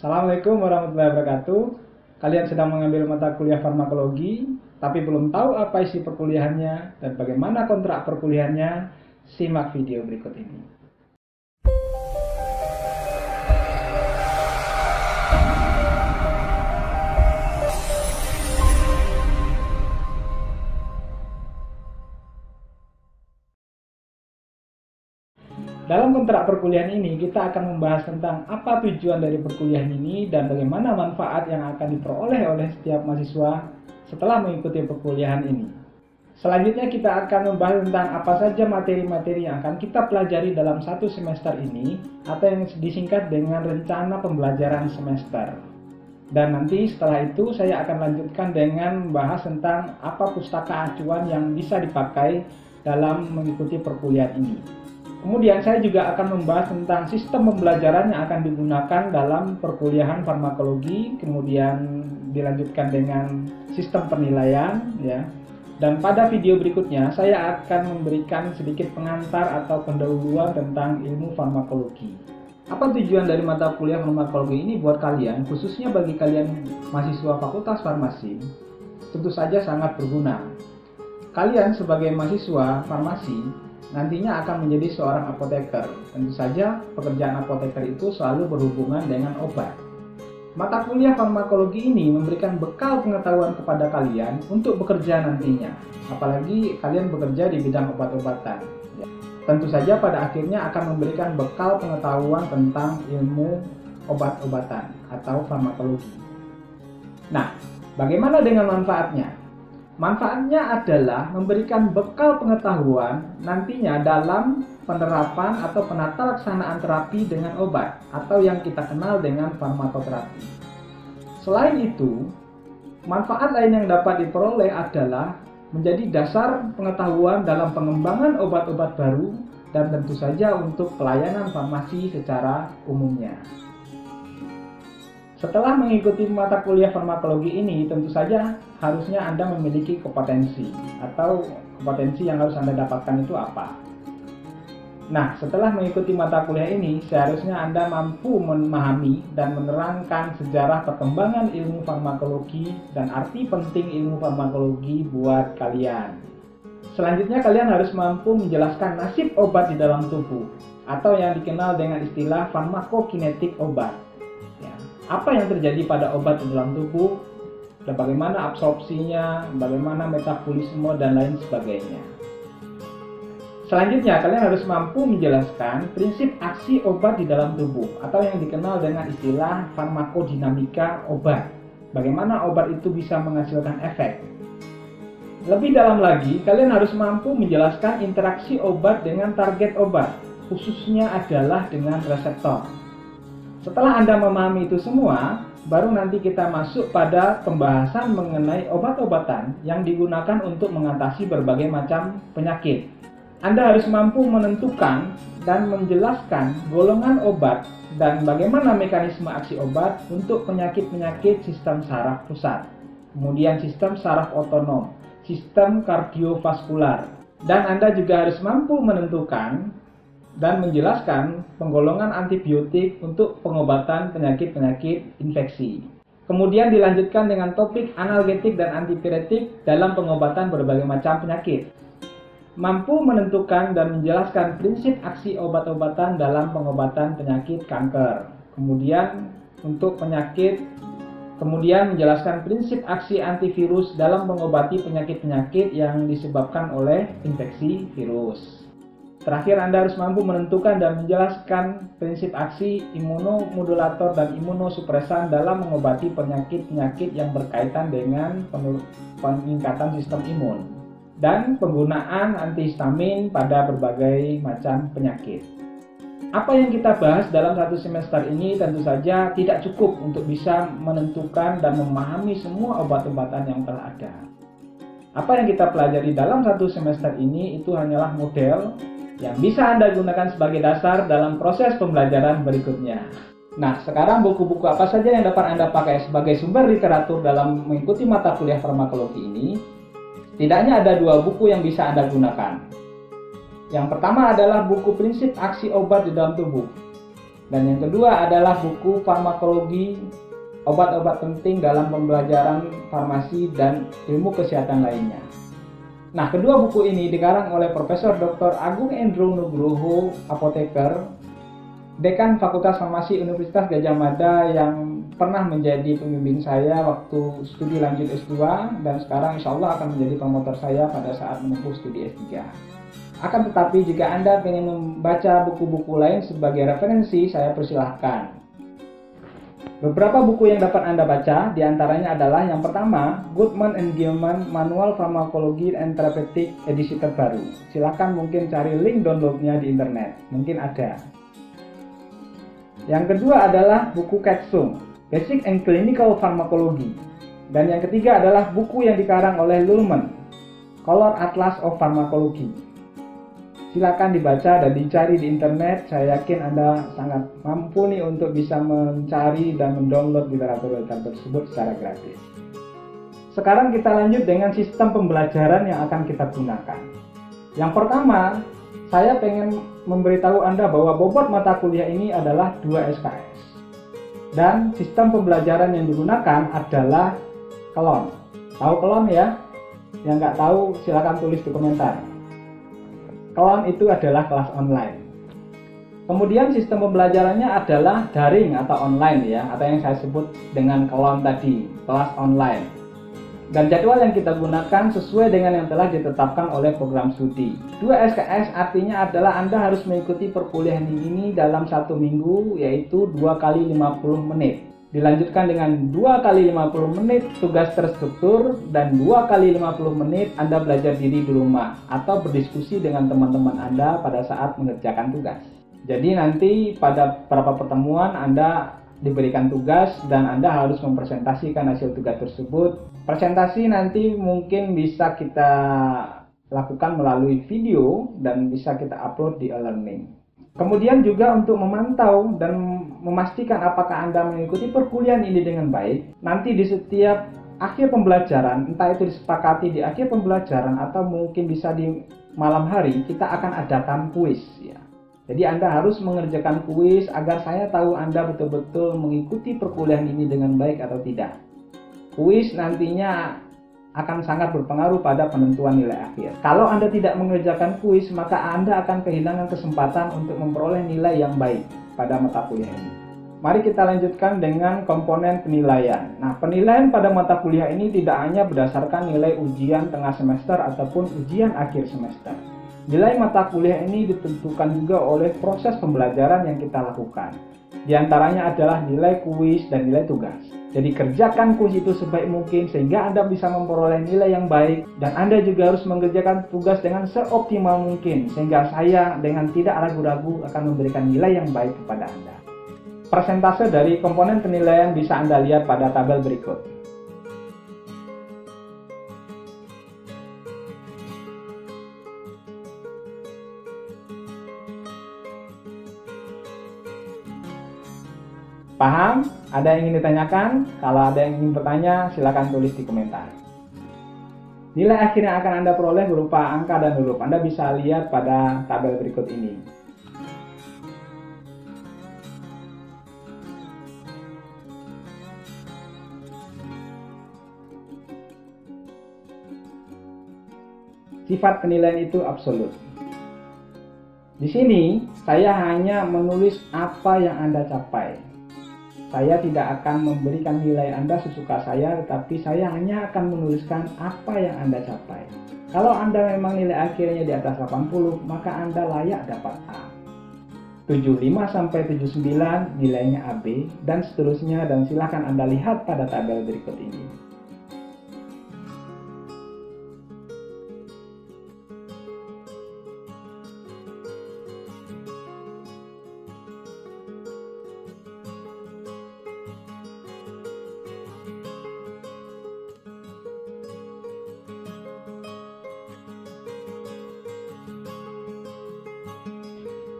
Assalamualaikum warahmatullahi wabarakatuh. Kalian sedang mengambil mata kuliah farmakologi, tapi belum tahu apa isi perkuliahannya dan bagaimana kontrak perkuliahannya? Simak video berikut ini. Dalam kontrak perkuliahan ini, kita akan membahas tentang apa tujuan dari perkuliahan ini dan bagaimana manfaat yang akan diperoleh oleh setiap mahasiswa setelah mengikuti perkuliahan ini. Selanjutnya kita akan membahas tentang apa saja materi-materi yang akan kita pelajari dalam satu semester ini atau yang disingkat dengan rencana pembelajaran semester. Dan nanti setelah itu saya akan lanjutkan dengan membahas tentang apa pustaka acuan yang bisa dipakai dalam mengikuti perkuliahan ini. Kemudian saya juga akan membahas tentang sistem pembelajaran yang akan digunakan dalam perkuliahan farmakologi, kemudian dilanjutkan dengan sistem penilaian, ya. Dan pada video berikutnya saya akan memberikan sedikit pengantar atau pendahuluan tentang ilmu farmakologi. Apa tujuan dari mata kuliah farmakologi ini buat kalian, khususnya bagi kalian mahasiswa Fakultas Farmasi? Tentu saja sangat berguna. Kalian sebagai mahasiswa farmasi nantinya akan menjadi seorang apoteker. Tentu saja pekerjaan apoteker itu selalu berhubungan dengan obat. Mata kuliah farmakologi ini memberikan bekal pengetahuan kepada kalian untuk bekerja nantinya. Apalagi kalian bekerja di bidang obat-obatan. Tentu saja pada akhirnya akan memberikan bekal pengetahuan tentang ilmu obat-obatan atau farmakologi. Nah, bagaimana dengan manfaatnya? Manfaatnya adalah memberikan bekal pengetahuan nantinya dalam penerapan atau penata laksanaan terapi dengan obat atau yang kita kenal dengan farmakoterapi. Selain itu, manfaat lain yang dapat diperoleh adalah menjadi dasar pengetahuan dalam pengembangan obat-obat baru dan tentu saja untuk pelayanan farmasi secara umumnya. Setelah mengikuti mata kuliah farmakologi ini, tentu saja harusnya Anda memiliki kompetensi atau kompetensi yang harus Anda dapatkan itu apa. Nah, setelah mengikuti mata kuliah ini, seharusnya Anda mampu memahami dan menerangkan sejarah perkembangan ilmu farmakologi dan arti penting ilmu farmakologi buat kalian. Selanjutnya, kalian harus mampu menjelaskan nasib obat di dalam tubuh atau yang dikenal dengan istilah farmakokinetik obat. Apa yang terjadi pada obat di dalam tubuh, dan bagaimana absorpsinya, bagaimana metabolisme, dan lain sebagainya. Selanjutnya, kalian harus mampu menjelaskan prinsip aksi obat di dalam tubuh, atau yang dikenal dengan istilah farmakodinamika obat. Bagaimana obat itu bisa menghasilkan efek. Lebih dalam lagi, kalian harus mampu menjelaskan interaksi obat dengan target obat, khususnya adalah dengan reseptor. Setelah Anda memahami itu semua, baru nanti kita masuk pada pembahasan mengenai obat-obatan yang digunakan untuk mengatasi berbagai macam penyakit. Anda harus mampu menentukan dan menjelaskan golongan obat dan bagaimana mekanisme aksi obat untuk penyakit-penyakit sistem saraf pusat, kemudian sistem saraf otonom, sistem kardiovaskular, dan Anda juga harus mampu menentukan dan menjelaskan penggolongan antibiotik untuk pengobatan penyakit-penyakit infeksi. Kemudian dilanjutkan dengan topik analgetik dan antipiretik dalam pengobatan berbagai macam penyakit. Mampu menentukan dan menjelaskan prinsip aksi obat-obatan dalam pengobatan penyakit kanker. Kemudian menjelaskan prinsip aksi antivirus dalam mengobati penyakit-penyakit yang disebabkan oleh infeksi virus. Terakhir, Anda harus mampu menentukan dan menjelaskan prinsip aksi imunomodulator dan imunosupresan dalam mengobati penyakit-penyakit yang berkaitan dengan peningkatan sistem imun dan penggunaan antihistamin pada berbagai macam penyakit. Apa yang kita bahas dalam satu semester ini tentu saja tidak cukup untuk bisa menentukan dan memahami semua obat-obatan yang telah ada. Apa yang kita pelajari dalam satu semester ini itu hanyalah model yang bisa Anda gunakan sebagai dasar dalam proses pembelajaran berikutnya. Nah, sekarang buku-buku apa saja yang dapat Anda pakai sebagai sumber literatur dalam mengikuti mata kuliah farmakologi ini? Setidaknya ada 2 buku yang bisa Anda gunakan. Yang pertama adalah buku prinsip aksi obat di dalam tubuh. Dan yang kedua adalah buku farmakologi, obat-obat penting dalam pembelajaran farmasi dan ilmu kesehatan lainnya. Nah, kedua buku ini dikarang oleh Profesor Dr. Agung Endro Nugroho, apoteker, Dekan Fakultas Farmasi Universitas Gadjah Mada yang pernah menjadi pembimbing saya waktu studi lanjut S2 dan sekarang insya Allah akan menjadi promotor saya pada saat menempuh studi S3. Akan tetapi jika Anda ingin membaca buku-buku lain sebagai referensi, saya persilahkan. Beberapa buku yang dapat Anda baca diantaranya adalah yang pertama, Goodman and Gilman Manual Pharmacology and Therapeutic edisi terbaru. Silahkan mungkin cari link downloadnya di internet, mungkin ada. Yang kedua adalah buku Ketsung, Basic and Clinical Pharmacology. Dan yang ketiga adalah buku yang dikarang oleh Luhrmann, Color Atlas of Pharmacology. Silakan dibaca dan dicari di internet. Saya yakin Anda sangat mampu nih untuk bisa mencari dan mendownload literatur tersebut secara gratis. Sekarang kita lanjut dengan sistem pembelajaran yang akan kita gunakan. Yang pertama, saya pengen memberitahu Anda bahwa bobot mata kuliah ini adalah 2 SKS. Dan sistem pembelajaran yang digunakan adalah kelon. Tahu kelon ya? Yang nggak tahu silakan tulis di komentar. Kelon itu adalah kelas online. Kemudian sistem pembelajarannya adalah daring atau online ya, atau yang saya sebut dengan kelon tadi, kelas online. Dan jadwal yang kita gunakan sesuai dengan yang telah ditetapkan oleh program studi. 2 SKS artinya adalah Anda harus mengikuti perkuliahan ini dalam 1 minggu, yaitu 2 kali 50 menit. Dilanjutkan dengan 2 kali 50 menit tugas terstruktur dan 2 kali 50 menit Anda belajar diri di rumah atau berdiskusi dengan teman-teman Anda pada saat mengerjakan tugas. Jadi nanti pada beberapa pertemuan Anda diberikan tugas dan Anda harus mempresentasikan hasil tugas tersebut. Presentasi nanti mungkin bisa kita lakukan melalui video dan bisa kita upload di e-learning. Kemudian juga untuk memantau dan memastikan apakah Anda mengikuti perkuliahan ini dengan baik, nanti di setiap akhir pembelajaran, entah itu disepakati di akhir pembelajaran atau mungkin bisa di malam hari, kita akan adakan kuis ya. Jadi Anda harus mengerjakan kuis agar saya tahu Anda betul-betul mengikuti perkuliahan ini dengan baik atau tidak. Kuis nantinya akan sangat berpengaruh pada penentuan nilai akhir. Kalau Anda tidak mengerjakan kuis, maka Anda akan kehilangan kesempatan untuk memperoleh nilai yang baik pada mata kuliah ini. Mari kita lanjutkan dengan komponen penilaian. Nah, penilaian pada mata kuliah ini tidak hanya berdasarkan nilai ujian tengah semester ataupun ujian akhir semester. Nilai mata kuliah ini ditentukan juga oleh proses pembelajaran yang kita lakukan. Di antaranya adalah nilai kuis dan nilai tugas. Jadi kerjakan kuis itu sebaik mungkin sehingga Anda bisa memperoleh nilai yang baik, dan Anda juga harus mengerjakan tugas dengan seoptimal mungkin sehingga saya dengan tidak ragu-ragu akan memberikan nilai yang baik kepada Anda. Persentase dari komponen penilaian bisa Anda lihat pada tabel berikut. Paham? Ada yang ingin ditanyakan? Kalau ada yang ingin bertanya, silakan tulis di komentar. Nilai akhir yang akan Anda peroleh berupa angka dan huruf. Anda bisa lihat pada tabel berikut ini. Sifat penilaian itu absolut. Di sini, saya hanya menulis apa yang Anda capai. Saya tidak akan memberikan nilai Anda sesuka saya, tetapi saya hanya akan menuliskan apa yang Anda capai. Kalau Anda memang nilai akhirnya di atas 80, maka Anda layak dapat A. 75-79 nilainya AB, dan seterusnya, dan silakan Anda lihat pada tabel berikut ini.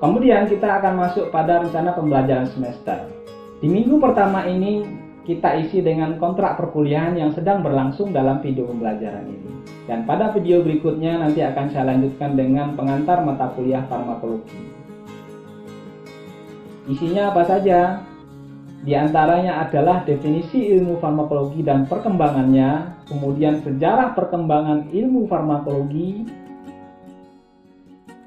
Kemudian kita akan masuk pada rencana pembelajaran semester. Di minggu pertama ini kita isi dengan kontrak perkuliahan yang sedang berlangsung dalam video pembelajaran ini. Dan pada video berikutnya nanti akan saya lanjutkan dengan pengantar mata kuliah farmakologi. Isinya apa saja? Di antaranya adalah definisi ilmu farmakologi dan perkembangannya, kemudian sejarah perkembangan ilmu farmakologi,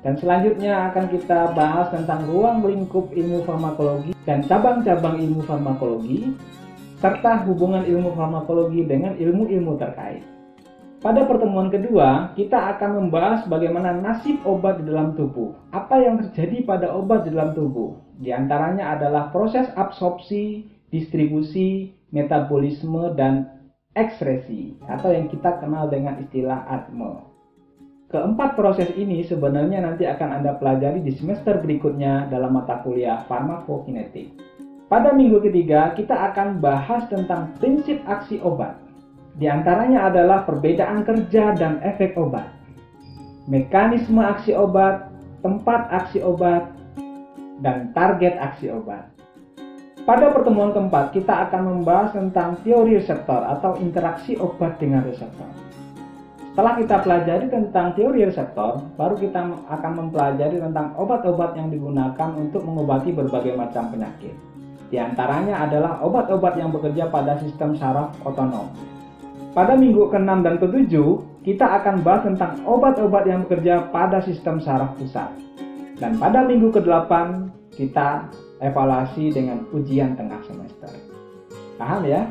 dan selanjutnya akan kita bahas tentang ruang lingkup ilmu farmakologi dan cabang-cabang ilmu farmakologi, serta hubungan ilmu farmakologi dengan ilmu-ilmu terkait. Pada pertemuan kedua, kita akan membahas bagaimana nasib obat di dalam tubuh. Apa yang terjadi pada obat di dalam tubuh? Di antaranya adalah proses absorpsi, distribusi, metabolisme, dan ekskresi, atau yang kita kenal dengan istilah ADME. Keempat proses ini sebenarnya nanti akan Anda pelajari di semester berikutnya dalam mata kuliah farmakokinetik. Pada minggu ketiga, kita akan bahas tentang prinsip aksi obat. Di antaranya adalah perbedaan kerja dan efek obat, mekanisme aksi obat, tempat aksi obat, dan target aksi obat. Pada pertemuan keempat, kita akan membahas tentang teori reseptor atau interaksi obat dengan reseptor. Setelah kita pelajari tentang teori reseptor, baru kita akan mempelajari tentang obat-obat yang digunakan untuk mengobati berbagai macam penyakit. Di antaranya adalah obat-obat yang bekerja pada sistem saraf otonom. Pada minggu ke-6 dan ke-7, kita akan bahas tentang obat-obat yang bekerja pada sistem saraf pusat. Dan pada minggu ke-8, kita evaluasi dengan ujian tengah semester. Paham ya?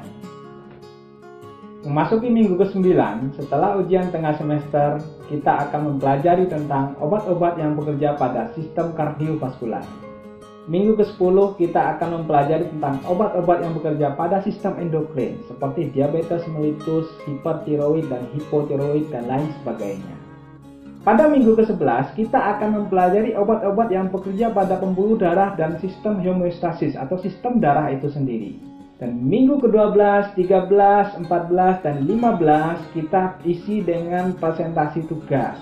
Memasuki minggu ke-9, setelah ujian tengah semester, kita akan mempelajari tentang obat-obat yang bekerja pada sistem kardiovaskular. Minggu ke-10 kita akan mempelajari tentang obat-obat yang bekerja pada sistem endokrin seperti diabetes mellitus, hipertiroid dan hipotiroid dan lain sebagainya. Pada minggu ke-11 kita akan mempelajari obat-obat yang bekerja pada pembuluh darah dan sistem homeostasis atau sistem darah itu sendiri. Dan minggu ke-12, 13, 14 dan 15 kita isi dengan presentasi tugas.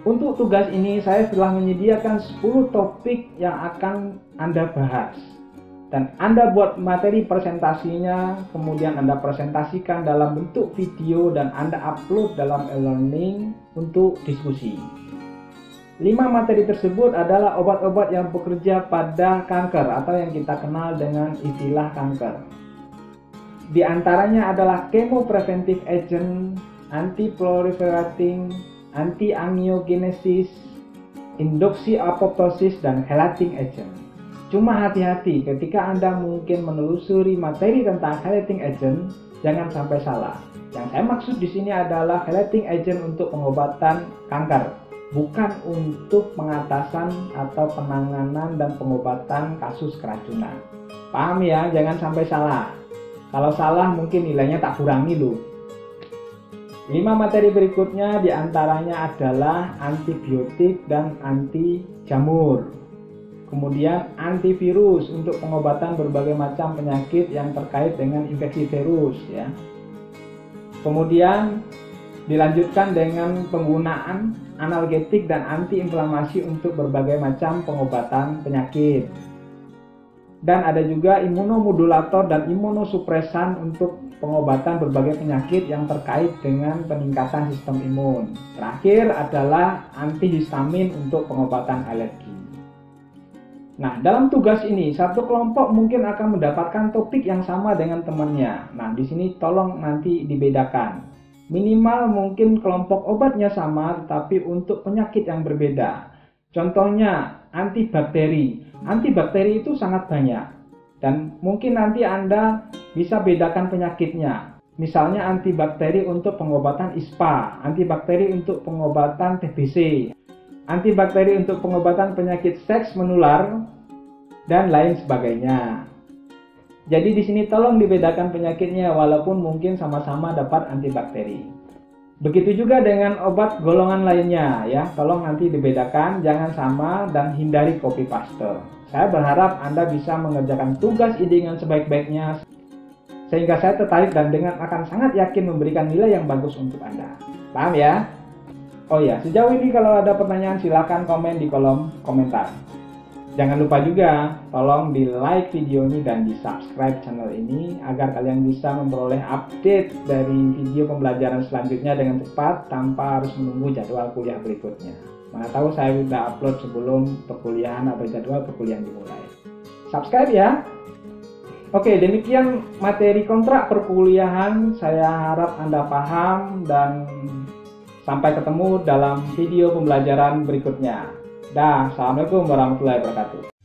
Untuk tugas ini saya telah menyediakan 10 topik yang akan Anda bahas. Dan Anda buat materi presentasinya, kemudian Anda presentasikan dalam bentuk video dan Anda upload dalam e-learning untuk diskusi. 5 materi tersebut adalah obat-obat yang bekerja pada kanker atau yang kita kenal dengan istilah kanker. Di antaranya adalah chemopreventive agent, anti-proliferating, anti-angiogenesis, induksi apoptosis, dan chelating agent. Cuma hati-hati ketika Anda mungkin menelusuri materi tentang chelating agent, jangan sampai salah. Yang saya maksud di sini adalah chelating agent untuk pengobatan kanker, bukan untuk pengatasan atau penanganan dan pengobatan kasus keracunan. Paham ya? Jangan sampai salah. Kalau salah mungkin nilainya tak kurangi loh. 5 materi berikutnya diantaranya adalah antibiotik dan anti jamur. Kemudian antivirus untuk pengobatan berbagai macam penyakit yang terkait dengan infeksi virus ya. Kemudian dilanjutkan dengan penggunaan analgetik dan antiinflamasi untuk berbagai macam pengobatan penyakit. Dan ada juga imunomodulator dan imunosupresan untuk pengobatan berbagai penyakit yang terkait dengan peningkatan sistem imun. Terakhir adalah antihistamin untuk pengobatan alergi. Nah, dalam tugas ini satu kelompok mungkin akan mendapatkan topik yang sama dengan temannya. Nah, di sini tolong nanti dibedakan. Minimal mungkin kelompok obatnya sama, tetapi untuk penyakit yang berbeda. Contohnya antibakteri. Antibakteri itu sangat banyak dan mungkin nanti Anda bisa bedakan penyakitnya. Misalnya antibakteri untuk pengobatan ISPA, antibakteri untuk pengobatan TBC, antibakteri untuk pengobatan penyakit seks menular, dan lain sebagainya. Jadi di sini tolong dibedakan penyakitnya walaupun mungkin sama-sama dapat antibakteri. Begitu juga dengan obat golongan lainnya ya, tolong nanti dibedakan, jangan sama dan hindari copy paste. Saya berharap Anda bisa mengerjakan tugas ini dengan sebaik-baiknya sehingga saya tertarik dan dengan akan sangat yakin memberikan nilai yang bagus untuk Anda. Paham ya? Oh ya, sejauh ini kalau ada pertanyaan silahkan komen di kolom komentar. Jangan lupa juga, tolong di like video ini dan di subscribe channel ini agar kalian bisa memperoleh update dari video pembelajaran selanjutnya dengan cepat tanpa harus menunggu jadwal kuliah berikutnya. Mana tahu saya sudah upload sebelum perkuliahan atau jadwal perkuliahan dimulai. subscribe ya. Oke, demikian materi kontrak perkuliahan. Saya harap Anda paham dan sampai ketemu dalam video pembelajaran berikutnya. Dah, assalamualaikum warahmatullahi wabarakatuh.